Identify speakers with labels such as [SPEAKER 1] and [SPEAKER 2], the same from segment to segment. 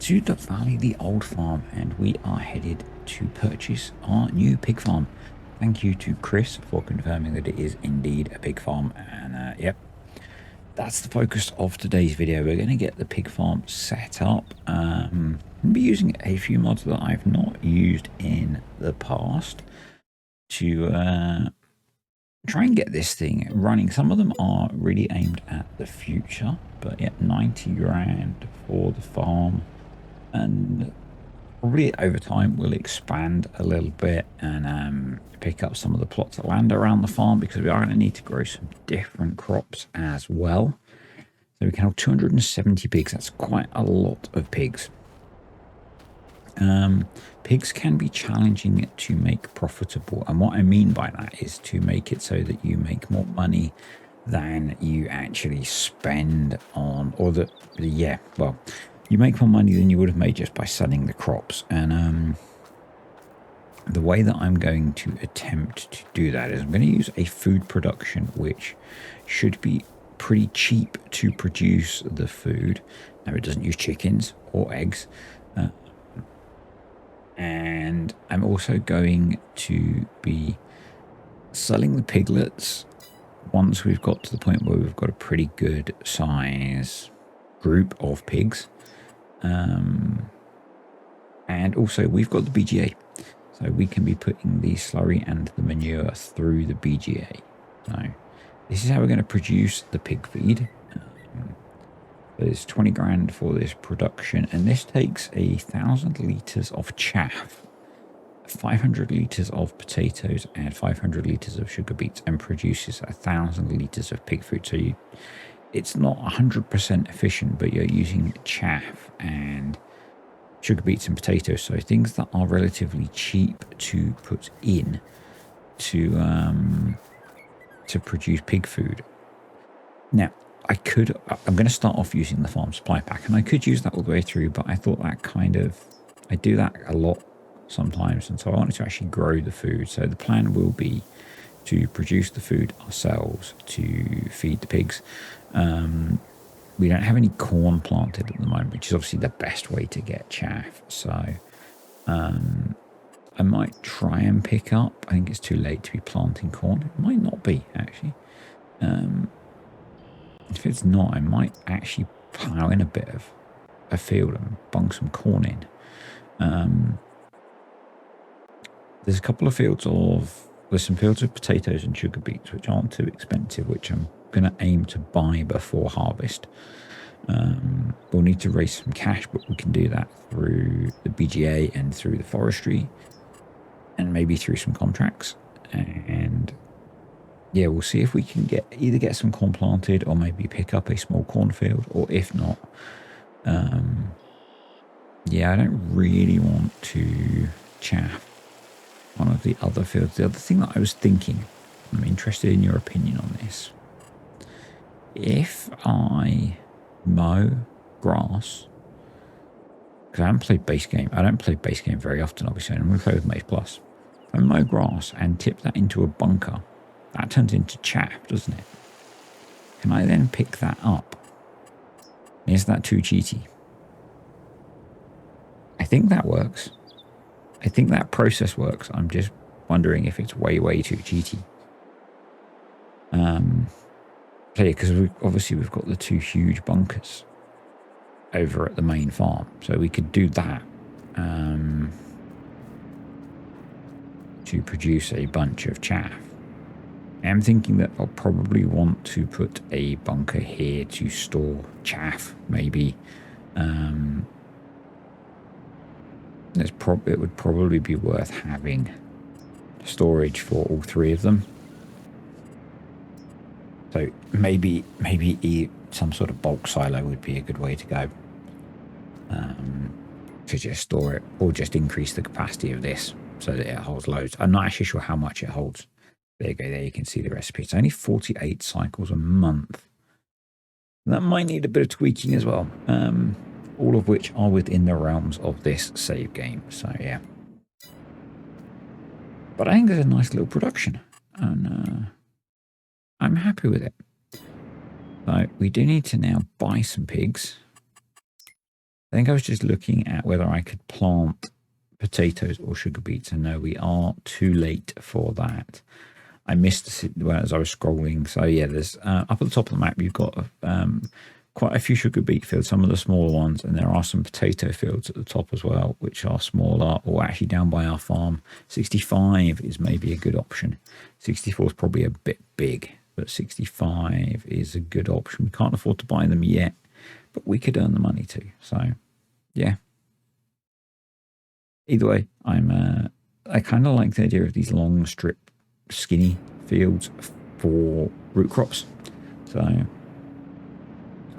[SPEAKER 1] to the Valley, the old farm, and we are headed to purchase our new pig farm. Thank you to Chris for confirming that it is indeed a pig farm, and yep, that's the focus of today's video. We're going to get the pig farm set up. I'll be using a few mods that I've not used in the past to try and get this thing running. Some of them are really aimed at the future, but yeah, 90 grand for the farm, and probably over time we'll expand a little bit and pick up some of the plots of land around the farm, because we are going to need to grow some different crops as well. So we can have 270 pigs. That's quite a lot of pigs. Pigs can be challenging to make profitable, and what I mean by that is to make it so that you make more money than you actually spend on, or you make more money than you would have made just by selling the crops. And the way that I'm going to attempt to do that is I'm going to use a food production which should be pretty cheap to produce the food. Now, it doesn't use chickens or eggs. And I'm also going to be selling the piglets once we've got to the point where we've got a pretty good size group of pigs. And also we've got the BGA, so we can be putting the slurry and the manure through the BGA. So this is how we're going to produce the pig feed. There's 20 grand for this production, and this takes 1,000 litres of chaff, 500 litres of potatoes, and 500 litres of sugar beets, and produces 1,000 litres of pig food. So it's not 100% efficient, but you're using chaff and sugar beets and potatoes, so things that are relatively cheap to put in to produce pig food. Now, I'm going to start off using the farm supply pack, and I could use that all the way through, but I thought that I do that a lot sometimes, and so I wanted to actually grow the food. So the plan will be to produce the food ourselves to feed the pigs. We don't have any corn planted at the moment, which is obviously the best way to get chaff. So I might try and pick up. I think it's too late to be planting corn. It might not be, actually. If it's not, I might actually plough in a bit of a field and bung some corn in. There's a couple of fields there's some fields of potatoes and sugar beets, which aren't too expensive, which I'm going to aim to buy before harvest. We'll need to raise some cash, but we can do that through the BGA and through the forestry, and maybe through some contracts. And yeah, we'll see if we can either get some corn planted or maybe pick up a small cornfield, or if not, yeah, I don't really want to chaff one of the other fields. The other thing that I was thinking, I'm interested in your opinion on this. If I mow grass, because I haven't played base game. I don't play base game very often, obviously, and I'm going to play with Maze Plus. If I mow grass and tip that into a bunker, that turns into chaff, doesn't it? Can I then pick that up? Is that too cheaty? I think that works. I think that process works. I'm just wondering if it's way, way too cheaty. Because we've got the two huge bunkers over at the main farm, so we could do that to produce a bunch of chaff. I'm thinking that I'll probably want to put a bunker here to store chaff, maybe. It would probably be worth having storage for all three of them. So maybe some sort of bulk silo would be a good way to go, to just store it, or just increase the capacity of this so that it holds loads. I'm not actually sure how much it holds. There you go. There you can see the recipe. It's only 48 cycles a month. That might need a bit of tweaking as well. All of which are within the realms of this save game. So yeah. But I think there's a nice little production, and I'm happy with it. So we do need to now buy some pigs. I think I was just looking at whether I could plant potatoes or sugar beets, and no, we are too late for that. I missed it as I was scrolling. So yeah, there's up at the top of the map, you've got quite a few sugar beet fields, some of the smaller ones, and there are some potato fields at the top as well, which are smaller, or actually down by our farm. 65 is maybe a good option. 64 is probably a bit big, but 65 is a good option. We can't afford to buy them yet, but we could earn the money too. So yeah. Either way, I kind of like the idea of these long strip, skinny fields for root crops. So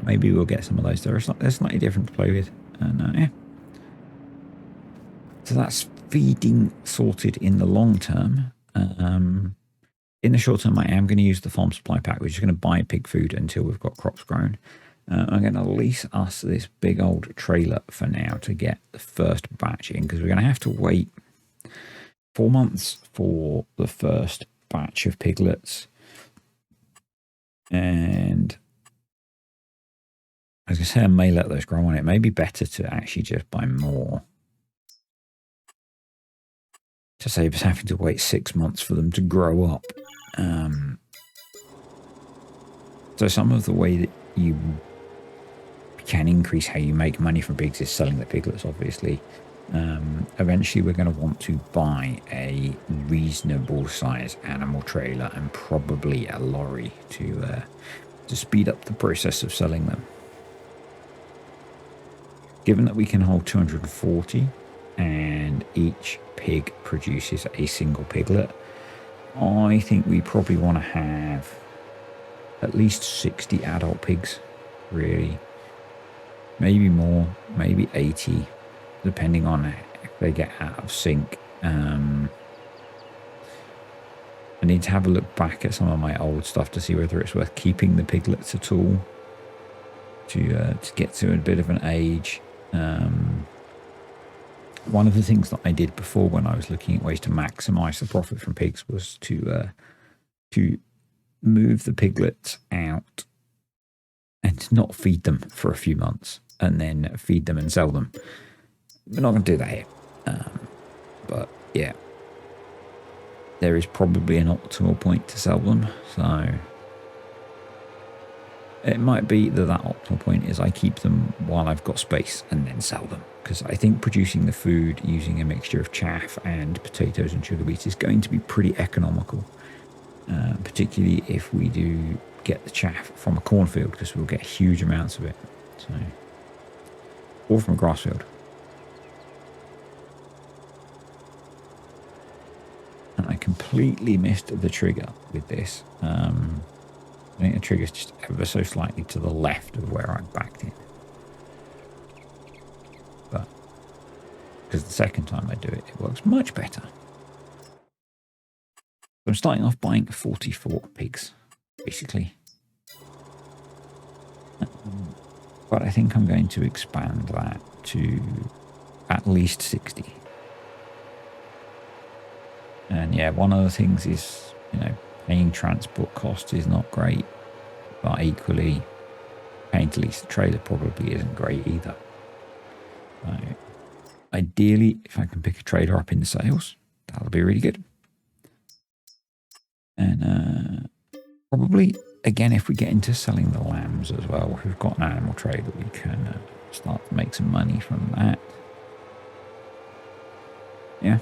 [SPEAKER 1] maybe we'll get some of those. They're slightly different to play with, and yeah. So that's feeding sorted in the long term. In the short term, I am going to use the farm supply pack. We're just going to buy pig food until we've got crops grown. I'm going to lease us this big old trailer for now to get the first batch in, because we're going to have to wait 4 months for the first batch of piglets. And I was going to say I may let those grow on. It may be better to actually just buy more, to save us having to wait 6 months for them to grow up. So some of the way that you can increase how you make money from pigs is selling the piglets, obviously. Eventually we're going to want to buy a reasonable size animal trailer and probably a lorry to speed up the process of selling them. Given that we can hold 240 and each pig produces a single piglet, I think we probably want to have at least 60 adult pigs, really. Maybe more, maybe 80, depending on if they get out of sync. I need to have a look back at some of my old stuff to see whether it's worth keeping the piglets at all to get to a bit of an age. One of the things that I did before when I was looking at ways to maximize the profit from pigs was to move the piglets out and not feed them for a few months and then feed them and sell them. We're not going to do that here. But yeah, there is probably an optimal point to sell them. So it might be that optimal point is I keep them while I've got space and then sell them. Because I think producing the food using a mixture of chaff and potatoes and sugar beets is going to be pretty economical. Particularly if we do get the chaff from a cornfield, because we'll get huge amounts of it. So, or from a grass field. And I completely missed the trigger with this. I think the trigger's just ever so slightly to the left of where I backed it. But because the second time I do it, it works much better. So I'm starting off buying 44 pigs, basically. But I think I'm going to expand that to at least 60. And yeah, one of the things is, paying transport costs is not great, but equally paying to lease the trailer probably isn't great either. So ideally, if I can pick a trailer up in the sales, that'll be really good. And probably, again, if we get into selling the lambs as well, we've got an animal trailer, we can start to make some money from that. Yeah.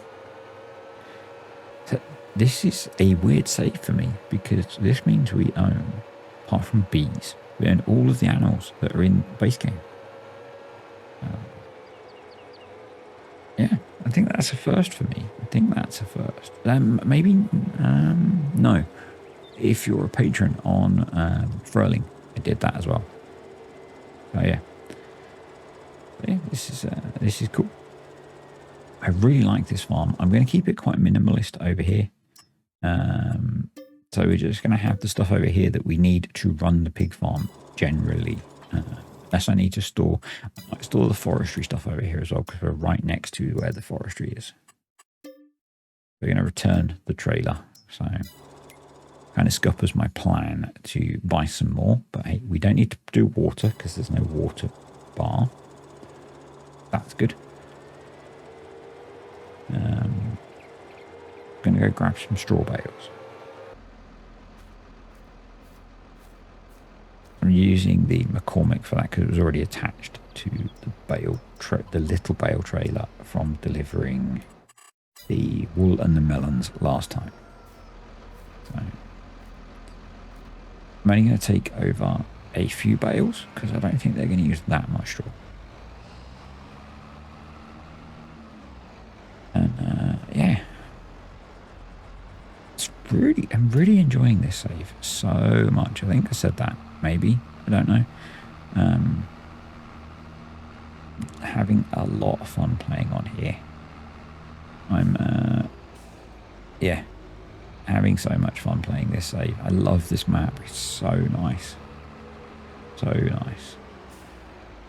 [SPEAKER 1] So this is a weird save for me, because this means we own, apart from bees, we own all of the animals that are in base game. Yeah, I think that's a first for me. I think that's a first. Maybe, no. If you're a patron on Furling, I did that as well. So yeah. But yeah, this is cool. I really like this farm. I'm going to keep it quite minimalist over here. So we're just going to have the stuff over here that we need to run the pig farm generally. Unless I need to store, I might store the forestry stuff over here as well, because we're right next to where the forestry is. We're going to return the trailer. So kind of scuppers my plan to buy some more. But hey, we don't need to do water because there's no water bar. That's good. Going to go grab some straw bales. I'm using the McCormick for that because it was already attached to the little bale trailer from delivering the wool and the melons last time. So I'm only going to take over a few bales because I don't think they're going to use that much straw. And yeah, I'm really enjoying this save so much. I think I said that, maybe, I don't know. Having a lot of fun playing on here. I'm yeah, having so much fun playing this save. I love this map. It's so nice, so nice.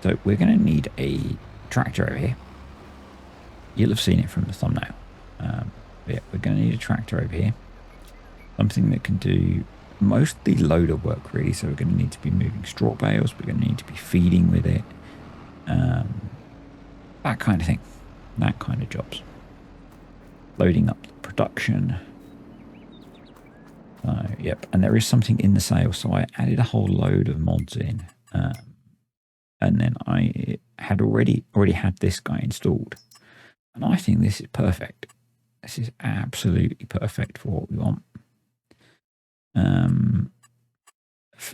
[SPEAKER 1] So we're going to need a tractor over here. You'll have seen it from the thumbnail. Yeah, we're going to need a tractor over here. Something that can do mostly loader work, really. So we're going to need to be moving straw bales. We're going to need to be feeding with it. That kind of thing. That kind of jobs. Loading up production. Yep. And there is something in the sale. So I added a whole load of mods in. And then I had already had this guy installed. And I think this is perfect. This is absolutely perfect for what we want.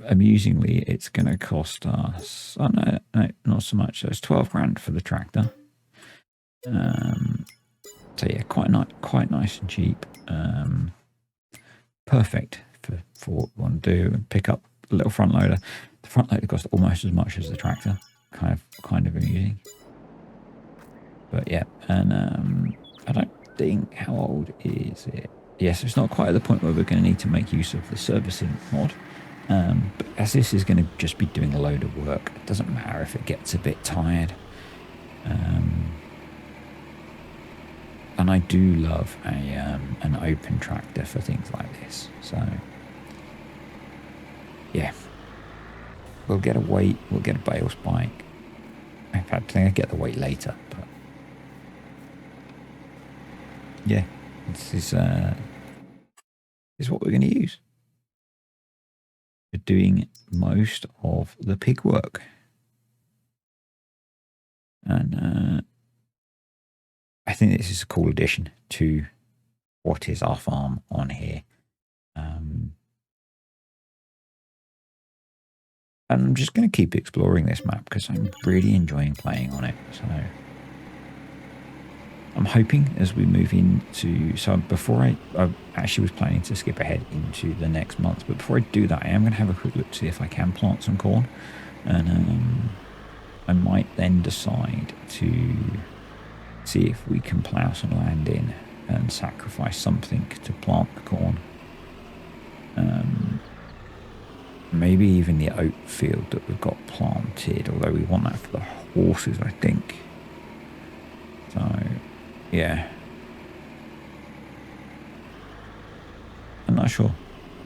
[SPEAKER 1] Amusingly, it's going to cost us, oh no, not so much. So it's 12 grand for the tractor. So yeah, quite nice and cheap. Perfect for what we want to do. And pick up a little front loader. The front loader costs almost as much as the tractor. Kind of amusing. But yeah, and I don't think, how old is it? Yes, it's not quite at the point where we're going to need to make use of the servicing mod. But as this is going to just be doing a load of work, it doesn't matter if it gets a bit tired. And I do love an open tractor for things like this. So yeah, we'll get a weight, we'll get a bale spike. In fact, I think I'll get the weight later. But yeah, this is what we're going to use. We're doing most of the pig work. And I think this is a cool addition to what is our farm on here. And I'm just going to keep exploring this map because I'm really enjoying playing on it. So I'm hoping as we move into, so before I actually was planning to skip ahead into the next month, but before I do that, I am going to have a quick look to see if I can plant some corn. And I might then decide to see if we can plough some land in and sacrifice something to plant the corn. Maybe even the oat field that we've got planted, although we want that for the horses, I think. So, yeah. I'm not sure.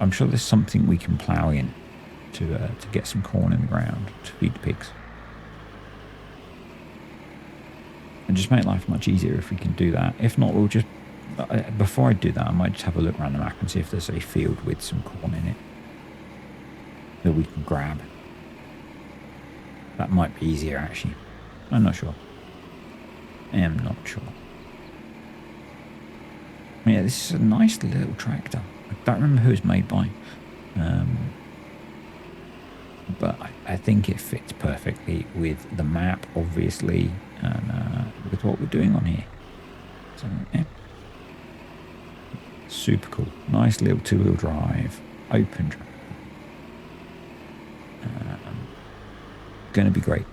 [SPEAKER 1] I'm sure there's something we can plough in to get some corn in the ground to feed the pigs. And just make life much easier if we can do that. If not, we'll just, before I do that, I might just have a look around the map and see if there's a field with some corn in it that we can grab. That might be easier, actually. I'm not sure. I am not sure. Yeah, this is a nice little tractor. I don't remember who it's made by. But I think it fits perfectly with the map, obviously, and with what we're doing on here. So, yeah. Super cool. Nice little two-wheel drive, open tractor. Going to be great.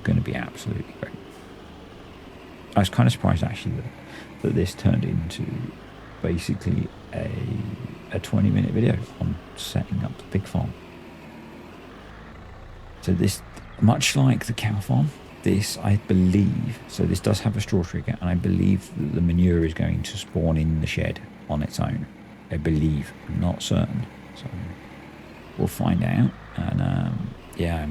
[SPEAKER 1] Going to be absolutely great. I was kind of surprised, actually, that this turned into basically a 20-minute video on setting up the pig farm. So this, much like the cow farm, this, I believe, so this does have a straw trigger, and I believe that the manure is going to spawn in the shed on its own. I believe. I'm not certain. So we'll find out. And yeah,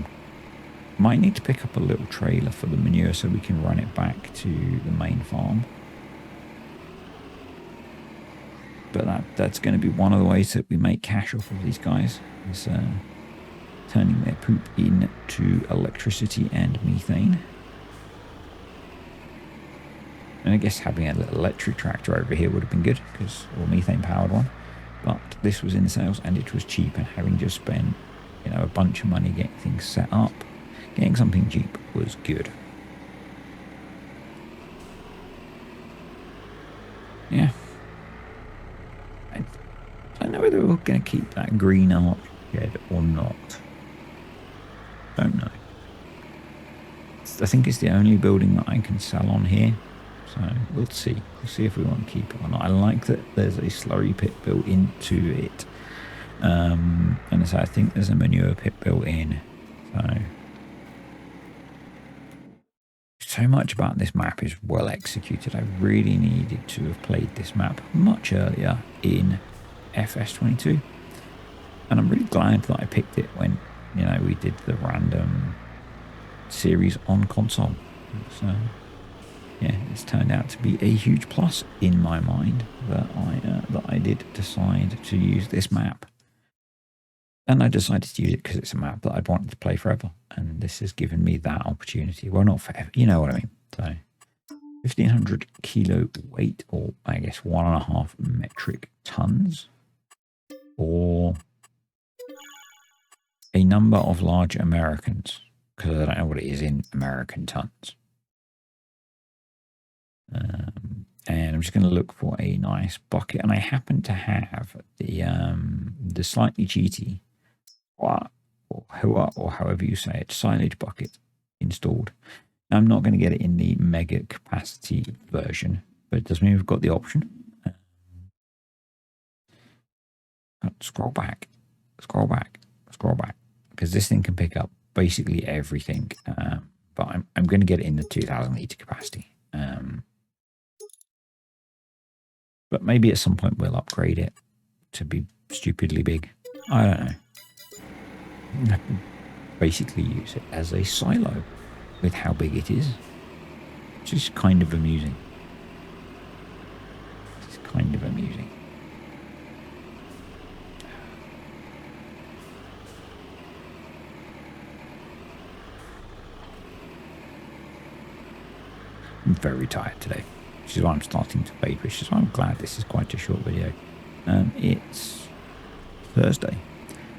[SPEAKER 1] I'm Might need to pick up a little trailer for the manure so we can run it back to the main farm. But that's going to be one of the ways that we make cash off of these guys, is turning their poop into electricity and methane. And I guess having a little electric tractor over here would have been good, or methane powered one. But this was in sales and it was cheap, and having just spent, you know, a bunch of money getting things set up, getting something cheap was good. Yeah. I don't know whether we're going to keep that green arch shed or not. Don't know. I think it's the only building that I can sell on here. So we'll see. We'll see if we want to keep it or not. I like that there's a slurry pit built into it. And so I think there's a manure pit built in. So much about this map is well executed. I really needed to have played this map much earlier in FS22. And I'm really glad that I picked it when, you know, we did the random series on console. So yeah, it's turned out to be a huge plus in my mind that I did decide to use this map. And I decided to use it because it's a map that I'd wanted to play forever. And this has given me that opportunity. Well, not forever, you know what I mean. So 1,500 kilo weight, or I guess 1.5 metric tons, or a number of large Americans, because I don't know what it is in American tons. And I'm just going to look for a nice bucket, and I happen to have the slightly cheaty, or however you say it, silage bucket installed. Now, I'm not going to get it in the mega capacity version, but it does mean we've got the option. Scroll back, because this thing can pick up basically everything. But I'm going to get it in the 2,000 litre capacity. But maybe at some point we'll upgrade it to be stupidly big. I don't know. Basically use it as a silo with how big it is. Which is kind of amusing. It's kind of amusing. I'm very tired today, which is why I'm starting to fade, which is why I'm glad this is quite a short video. It's Thursday,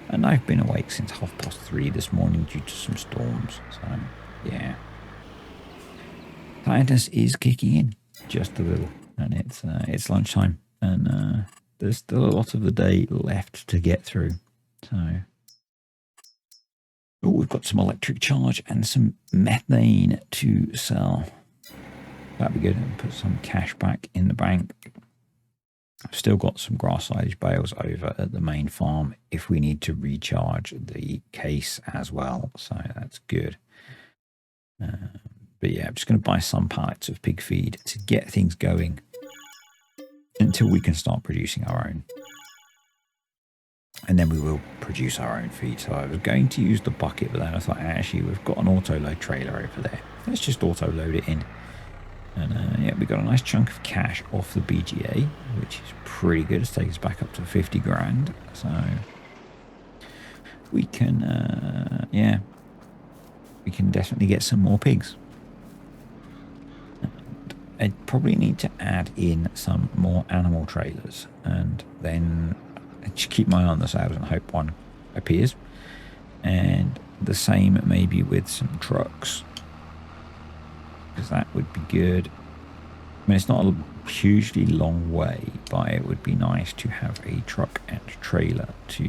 [SPEAKER 1] and I've been awake since 3:30 this morning due to some storms, so yeah. Tiredness is kicking in just a little, and it's lunchtime, and there's still a lot of the day left to get through, so... Oh, we've got some electric charge and some methane to sell. That'd be good, and put some cash back in the bank. I've still got some grass silage bales over at the main farm if we need to recharge the case as well, so that's good. But yeah, I'm just going to buy some pallets of pig feed to get things going until we can start producing our own. And then we will produce our own feed. So I was going to use the bucket, but then I thought, actually, we've got an auto-load trailer over there. Let's just auto-load it in. And yeah, we got a nice chunk of cash off the BGA, which is pretty good. It's taken us back up to 50 grand. So we can, yeah, we can definitely get some more pigs. And I'd probably need to add in some more animal trailers, and then just keep my eye on the sales and hope one appears. And the same maybe with some trucks, because that would be good. I mean, it's not a hugely long way, but it would be nice to have a truck and trailer to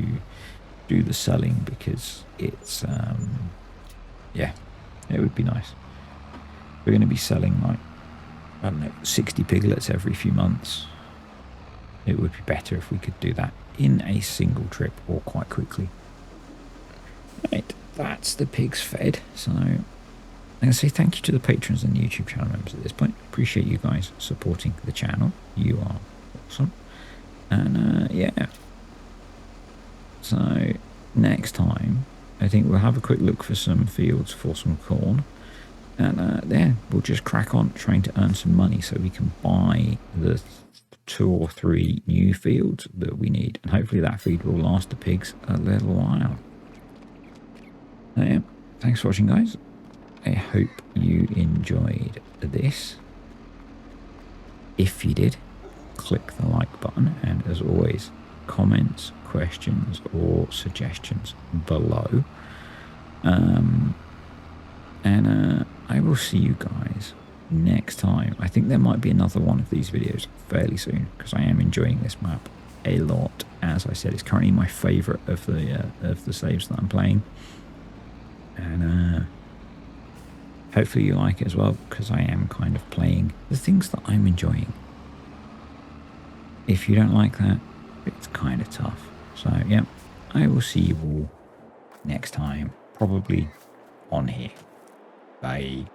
[SPEAKER 1] do the selling, because it's yeah, it would be nice. We're going to be selling like, I don't know, 60 piglets every few months. It would be better if we could do that in a single trip or quite quickly. Right, that's the pigs fed. So I'm going to say thank you to the patrons and YouTube channel members at this point. Appreciate you guys supporting the channel. You are awesome. And yeah. So next time, I think we'll have a quick look for some fields for some corn. And there, we'll just crack on trying to earn some money so we can buy the 2 or 3 new fields that we need. And hopefully that feed will last the pigs a little while. So yeah, thanks for watching, guys. I hope you enjoyed this. If you did, click the like button. And as always, comments, questions or suggestions below. I will see you guys next time. I think there might be another one of these videos fairly soon because I am enjoying this map a lot. As I said, it's currently my favorite of the saves that I'm playing, and hopefully you like it as well because I am kind of playing the things that I'm enjoying. If you don't like that, it's kind of tough. So yeah, I will see you all next time, probably on here. Bye.